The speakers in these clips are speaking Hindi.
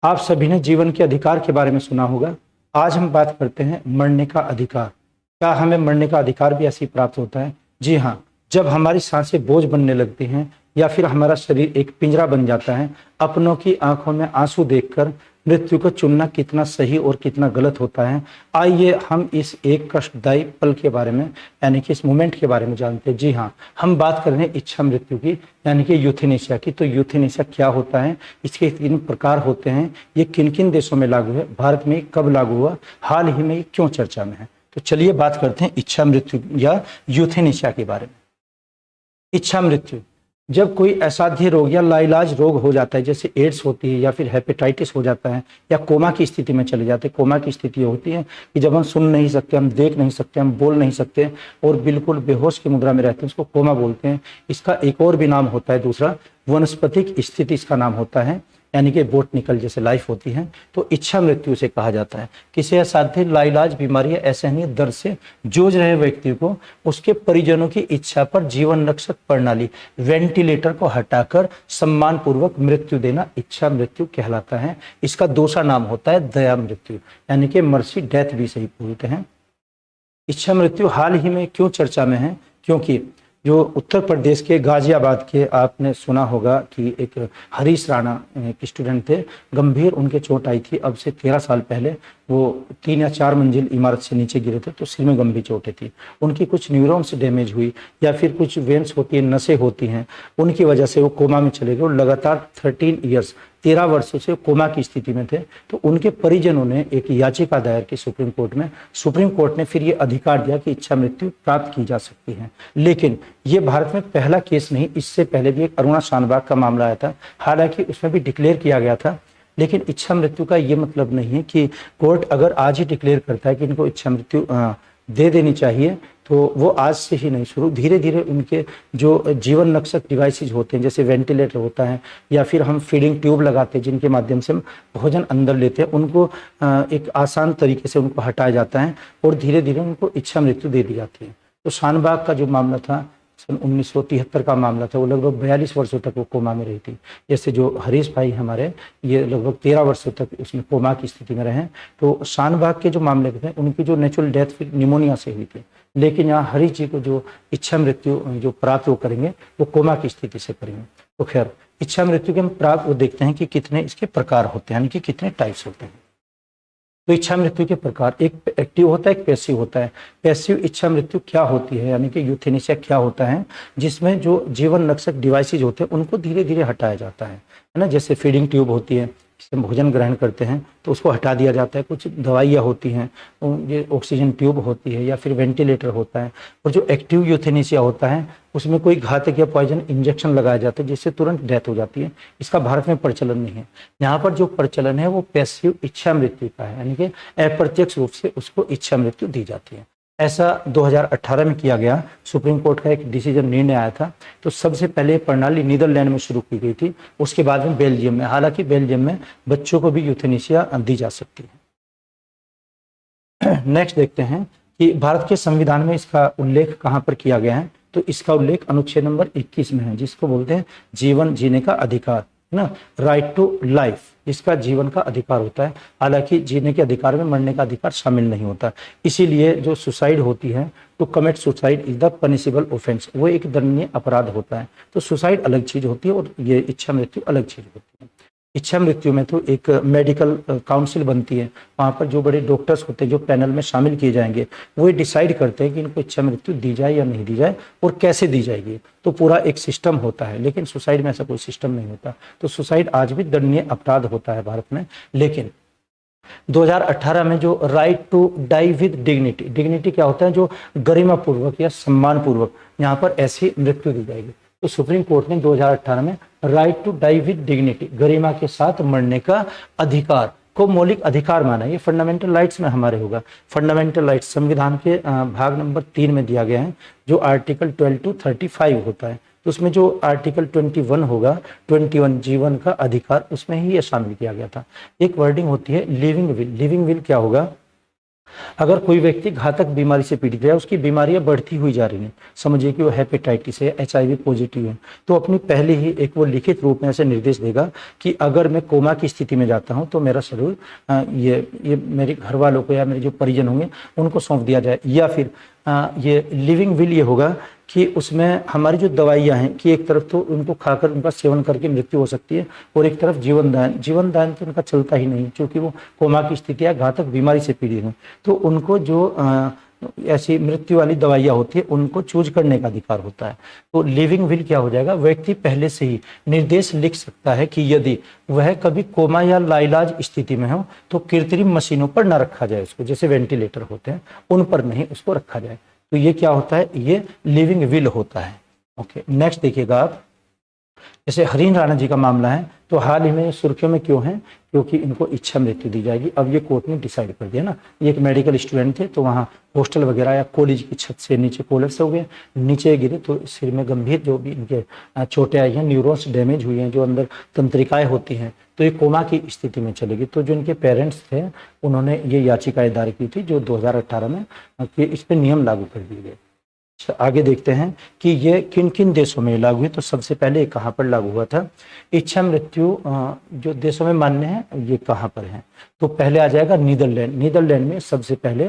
आप सभी ने जीवन के अधिकार के बारे में सुना होगा। आज हम बात करते हैं मरने का अधिकार। क्या हमें मरने का अधिकार भी ऐसे ही प्राप्त होता है? जी हाँ, जब हमारी सांसें बोझ बनने लगती हैं या फिर हमारा शरीर एक पिंजरा बन जाता है, अपनों की आंखों में आंसू देखकर मृत्यु को चुनना कितना सही और कितना गलत होता है, आइए हम इस एक कष्टदायी पल के बारे में यानी कि इस मोमेंट के बारे में जानते हैं। जी हाँ, हम बात कर रहे हैं इच्छा मृत्यु की यानी कि यूथेनेशिया की। तो यूथेनेशिया क्या होता है, इसके किन प्रकार होते हैं, ये किन किन देशों में लागू है, भारत में कब लागू हुआ, हाल ही में ये क्यों चर्चा में है। तो चलिए बात करते हैं इच्छा मृत्यु या यूथेनेशिया के बारे में। इच्छा मृत्यु, जब कोई असाध्य रोग या लाइलाज रोग हो जाता है, जैसे एड्स होती है या फिर हेपेटाइटिस हो जाता है या कोमा की स्थिति में चले जाते हैं। कोमा की स्थिति होती है कि जब हम सुन नहीं सकते, हम देख नहीं सकते, हम बोल नहीं सकते और बिल्कुल बेहोश की मुद्रा में रहते हैं, उसको कोमा बोलते हैं। इसका एक और भी नाम होता है, दूसरा वनस्पतिक स्थिति इसका नाम होता है, यानी कि बोटनिकल जैसे लाइफ होती है। तो इच्छा मृत्यु से कहा जाता है किसी असाध्य लाइलाज बीमारी या असहनीय दर्द से जूझ रहे व्यक्ति को उसके परिजनों की इच्छा पर जीवन रक्षक प्रणाली वेंटिलेटर को हटाकर सम्मान पूर्वक मृत्यु देना इच्छा मृत्यु कहलाता है। इसका दूसरा नाम होता है दया मृत्यु, यानी कि मर्सी डेथ भी सही बोलते हैं। इच्छा मृत्यु हाल ही में क्यों चर्चा में है, क्योंकि जो उत्तर प्रदेश के गाजियाबाद के आपने सुना होगा कि एक हरीश राणा एक स्टूडेंट थे, गंभीर उनके चोट आई थी। अब से 13 साल पहले वो 3 या 4 मंजिल इमारत से नीचे गिरे थे, तो सिर में गंभीर चोटें थी। उनकी कुछ न्यूरॉन्स डैमेज हुई या फिर कुछ वेन्स होती है, नसें होती हैं, उनकी वजह से वो कोमा में चले गए और लगातार 13 वर्षों से कोमा की स्थिति में थे। तो उनके परिजनों ने एक याचिका दायर की सुप्रीम कोर्ट में। सुप्रीम कोर्ट ने फिर ये अधिकार दिया कि इच्छा मृत्यु प्राप्त की जा सकती है। लेकिन ये भारत में पहला केस नहीं, इससे पहले भी एक अरुणा शानबाग का मामला आया था, हालांकि उसमें भी डिक्लेयर किया गया था। लेकिन इच्छा मृत्यु का ये मतलब नहीं है कि कोर्ट अगर आज ही डिक्लेयर करता है कि इनको इच्छा मृत्यु दे देनी चाहिए तो वो आज से ही नहीं, शुरू धीरे धीरे उनके जो जीवन रक्षक डिवाइसेज होते हैं, जैसे वेंटिलेटर होता है या फिर हम फीडिंग ट्यूब लगाते हैं जिनके माध्यम से हम भोजन अंदर लेते हैं, उनको एक आसान तरीके से उनको हटाया जाता है और धीरे धीरे उनको इच्छा मृत्यु दे दी जाती है। तो शानबाग का जो मामला था सन 1973 का मामला था, वो लगभग 42 वर्षों तक वो कोमा में रही थी। जैसे जो हरीश भाई हमारे, ये लगभग 13 वर्षों तक उसमें कोमा की स्थिति में रहे। तो शानबाग के जो मामले थे उनकी जो नेचुरल डेथ फिर निमोनिया से हुई थी, लेकिन यहाँ हरीश जी को जो इच्छा मृत्यु जो प्राप्त वो करेंगे वो कोमा की स्थिति से करेंगे। तो खैर, इच्छा मृत्यु के हम प्राप्त वो देखते हैं कि कितने इसके प्रकार होते हैं, यानी कि कितने टाइप्स होते हैं। तो इच्छा मृत्यु के प्रकार, एक एक्टिव होता है, एक पैसिव होता है। पैसिव इच्छा मृत्यु क्या होती है, यानी कि यूथेनेशिया क्या होता है, जिसमें जो जीवन रक्षक डिवाइसेज होते हैं उनको धीरे धीरे हटाया जाता है ना। जैसे फीडिंग ट्यूब होती है, जिससे हम भोजन ग्रहण करते हैं तो उसको हटा दिया जाता है। कुछ दवाइयाँ होती हैं, ये ऑक्सीजन ट्यूब होती है या फिर वेंटिलेटर होता है। और जो एक्टिव यूथेनेशिया होता है उसमें कोई घातक या पॉइजन इंजेक्शन लगाया जाता है जिससे तुरंत डेथ हो जाती है। इसका भारत में प्रचलन नहीं है। यहाँ पर जो प्रचलन है वो पैसिव इच्छा मृत्यु का है, यानी कि अप्रत्यक्ष रूप से उसको इच्छा मृत्यु दी जाती है। ऐसा 2018 में किया गया, सुप्रीम कोर्ट का एक डिसीजन निर्णय आया था। तो सबसे पहले प्रणाली नीदरलैंड में शुरू की गई थी, उसके बाद में बेल्जियम में। हालांकि बेल्जियम में बच्चों को भी यूथेनेशिया दी जा सकती है। नेक्स्ट देखते हैं कि भारत के संविधान में इसका उल्लेख कहाँ पर किया गया है। तो इसका उल्लेख अनुच्छेद नंबर 21 में है, जिसको बोलते हैं जीवन जीने का अधिकार, है ना, राइट टू लाइफ, इसका जीवन का अधिकार होता है। हालांकि जीने के अधिकार में मरने का अधिकार शामिल नहीं होता। इसीलिए जो सुसाइड होती है, to commit suicide is the punishable offence, वो एक दंडनीय अपराध होता है। तो सुसाइड अलग चीज होती है और ये इच्छा मृत्यु अलग चीज होती है। इच्छा मृत्यु में तो एक मेडिकल काउंसिल बनती है, वहाँ पर जो बड़े डॉक्टर्स होते हैं जो पैनल में शामिल किए जाएंगे, वो ये डिसाइड करते हैं कि इनको इच्छा मृत्यु दी जाए या नहीं दी जाए और कैसे दी जाएगी। तो पूरा एक सिस्टम होता है, लेकिन सुसाइड में ऐसा कोई सिस्टम नहीं होता। तो सुसाइड आज भी दंडनीय अपराध होता है भारत में। लेकिन 2018 में जो right to die with dignity, dignity क्या होता है, जो गरिमा पूर्वक या सम्मान पूर्वक यहाँ पर ऐसी मृत्यु दी जाएगी। तो सुप्रीम कोर्ट ने 2018 में right to die with dignity, गरिमा के साथ मरने का अधिकार को मौलिक अधिकार माना। ये फंडामेंटल राइट्स में हमारे होगा। फंडामेंटल राइट्स संविधान के भाग नंबर 3 में दिया गया है, जो आर्टिकल 12 to 35 होता है। तो उसमें जो आर्टिकल 21 होगा, 21 जीवन का अधिकार, उसमें ही ये शामिल किया गया था। एक वर्डिंग होती है लिविंग विल। लिविंग विल क्या होगा, अगर कोई व्यक्ति घातक बीमारी से पीड़ित है, उसकी बीमारियां बढ़ती हुई जा रही हैं, समझिए कि वो हेपेटाइटिस है, HIV पॉजिटिव है, तो अपनी पहले ही एक वो लिखित रूप में ऐसे निर्देश देगा कि अगर मैं कोमा की स्थिति में जाता हूं तो मेरा शरीर ये मेरे घर वालों को या मेरे जो परिजन होंगे उनको सौंप दिया जाए। या फिर ये लिविंग विल ये होगा कि उसमें हमारी जो दवाइयाँ हैं कि एक तरफ तो उनको खाकर उनका सेवन करके मृत्यु हो सकती है और एक तरफ जीवन दान तो उनका चलता ही नहीं, क्योंकि वो कोमा की स्थिति या घातक बीमारी से पीड़ित हैं। तो उनको जो ऐसी मृत्यु वाली दवाइयाँ होती है उनको चूज करने का अधिकार होता है। तो लिविंग विल क्या हो जाएगा, व्यक्ति पहले से ही निर्देश लिख सकता है कि यदि वह कभी कोमा या लाइलाज स्थिति में हो तो कृत्रिम मशीनों पर न रखा जाए उसको, जैसे वेंटिलेटर होते हैं उन पर नहीं उसको रखा जाए। तो ये क्या होता है, ये लिविंग विल होता है। ओके, नेक्स्ट देखिएगा आप, जैसे हरीन राणा जी का मामला है तो हाल ही में सुर्खियों में क्यों है, क्योंकि इनको इच्छा मृत्यु दी जाएगी। अब ये कोर्ट ने डिसाइड कर दिया ना, ये एक मेडिकल स्टूडेंट थे तो वहाँ हॉस्टल वगैरह या कॉलेज की छत से नीचे कोलैप्स हो गए, नीचे गिरे तो सिर में गंभीर जो भी इनके चोटें आई हैं, न्यूरॉन्स डैमेज हुई हैं, जो अंदर तंत्रिकाएं होती हैं, तो ये कोमा की स्थिति में चलेगी। तो जो इनके पेरेंट्स थे उन्होंने ये याचिकाएं दायर की थी जो 2018 में कि इस पर नियम लागू कर दिए गए। आगे देखते हैं कि ये किन किन देशों में लागू है। तो सबसे पहले कहाँ पर लागू हुआ था, इच्छा मृत्यु जो देशों में मान्य है ये कहाँ पर है, तो पहले आ जाएगा नीदरलैंड। नीदरलैंड में सबसे पहले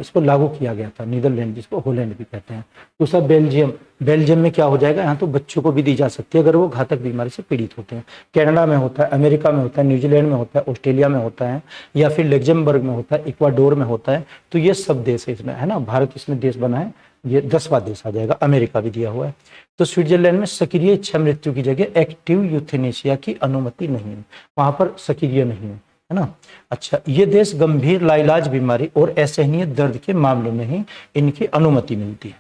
इसको लागू किया गया था, नीदरलैंड जिसको हॉलैंड भी कहते हैं। दूसरा बेल्जियम, बेल्जियम में क्या हो जाएगा, यहाँ तो बच्चों को भी दी जा सकती है अगर वो घातक बीमारी से पीड़ित होते हैं। कनाडा में होता है, अमेरिका में होता है, न्यूजीलैंड में होता है, ऑस्ट्रेलिया में होता है, या फिर लग्जमबर्ग में होता है, इक्वाडोर में होता है। तो ये सब देश है इसमें, है ना, भारत इसमें देश बना है, ये 10वां देश आ जाएगा। अमेरिका भी दिया हुआ है। तो स्विट्जरलैंड में सक्रिय इच्छा मृत्यु की जगह एक्टिव यूथेनेशिया की अनुमति नहीं है, वहां पर सक्रिय नहीं है ना। अच्छा, ये देश गंभीर लाइलाज बीमारी और असहनीय दर्द के मामलों में ही इनकी अनुमति मिलती है,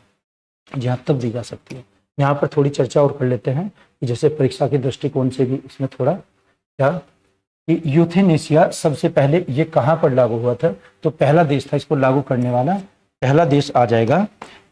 जहां तब दी जा सकती है। यहाँ पर थोड़ी चर्चा और कर लेते हैं कि जैसे परीक्षा के दृष्टिकोण से भी इसमें थोड़ा क्या कि यूथेनेशिया सबसे पहले ये कहाँ पर लागू हुआ था, तो पहला देश था इसको लागू करने वाला, पहला देश आ जाएगा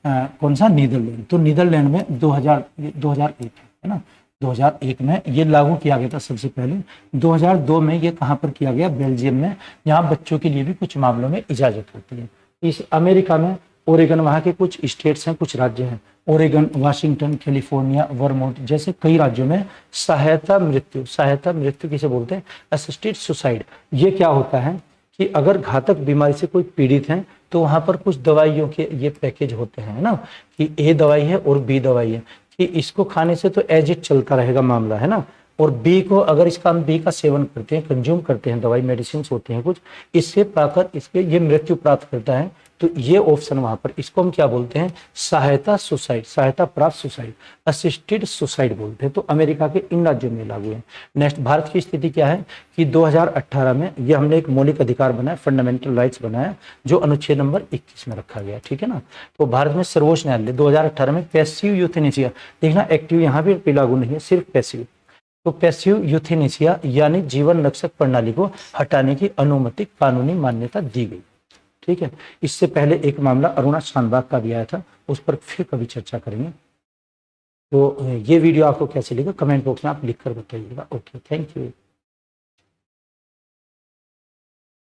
कौन सा, नीदरलैंड। तो नीदरलैंड में 2001 है ना, 2001 में ये लागू किया गया था सबसे पहले। 2002 में ये कहाँ पर किया गया, बेल्जियम में। यहाँ बच्चों के लिए भी कुछ मामलों में इजाजत होती है। इस अमेरिका में ओरेगन, वहाँ के कुछ स्टेट्स हैं, कुछ राज्य हैं, ओरेगन, वाशिंगटन, कैलिफोर्निया, वर्मोंट जैसे कई राज्यों में सहायता मृत्यु किसे बोलते हैं, असिस्टेड सुसाइड। ये क्या होता है कि अगर घातक बीमारी से कोई पीड़ित है तो वहां पर कुछ दवाइयों के ये पैकेज होते हैं ना, कि ए दवाई है और बी दवाई है, कि इसको खाने से तो एज इट चलता रहेगा मामला, है ना, और बी को अगर इसका हम बी का सेवन करते हैं, कंज्यूम करते हैं, दवाई मेडिसिन होते हैं कुछ, इससे पाकर इसके ये मृत्यु प्राप्त करता है। तो ये ऑप्शन वहां पर, इसको हम क्या बोलते हैं, सहायता प्राप्त सुसाइड, असिस्टेड सुसाइड बोलते हैं। तो अमेरिका के इन राज्यों में लागू है। नेक्स्ट, भारत की स्थिति क्या है कि 2018 में ये हमने एक मौलिक अधिकार बनाया, फंडामेंटल राइट्स बनाया, जो अनुच्छेद नंबर 21 में रखा गया, ठीक है ना। तो भारत में सर्वोच्च न्यायालय 2018 में पैसिव यूथेनेशिया, देखना एक्टिव यहाँ भी लागू नहीं है, सिर्फ पैसिव। तो पैसिव यूथेनेशिया यानी जीवन रक्षक प्रणाली को हटाने की अनुमति, कानूनी मान्यता दी गई, ठीक है। इससे पहले एक मामला अरुणा शानबाग का भी आया था, उस पर फिर कभी चर्चा करेंगे। तो ये वीडियो आपको कैसे लगा कमेंट बॉक्स में आप लिखकर बताइएगा। Okay, thank you.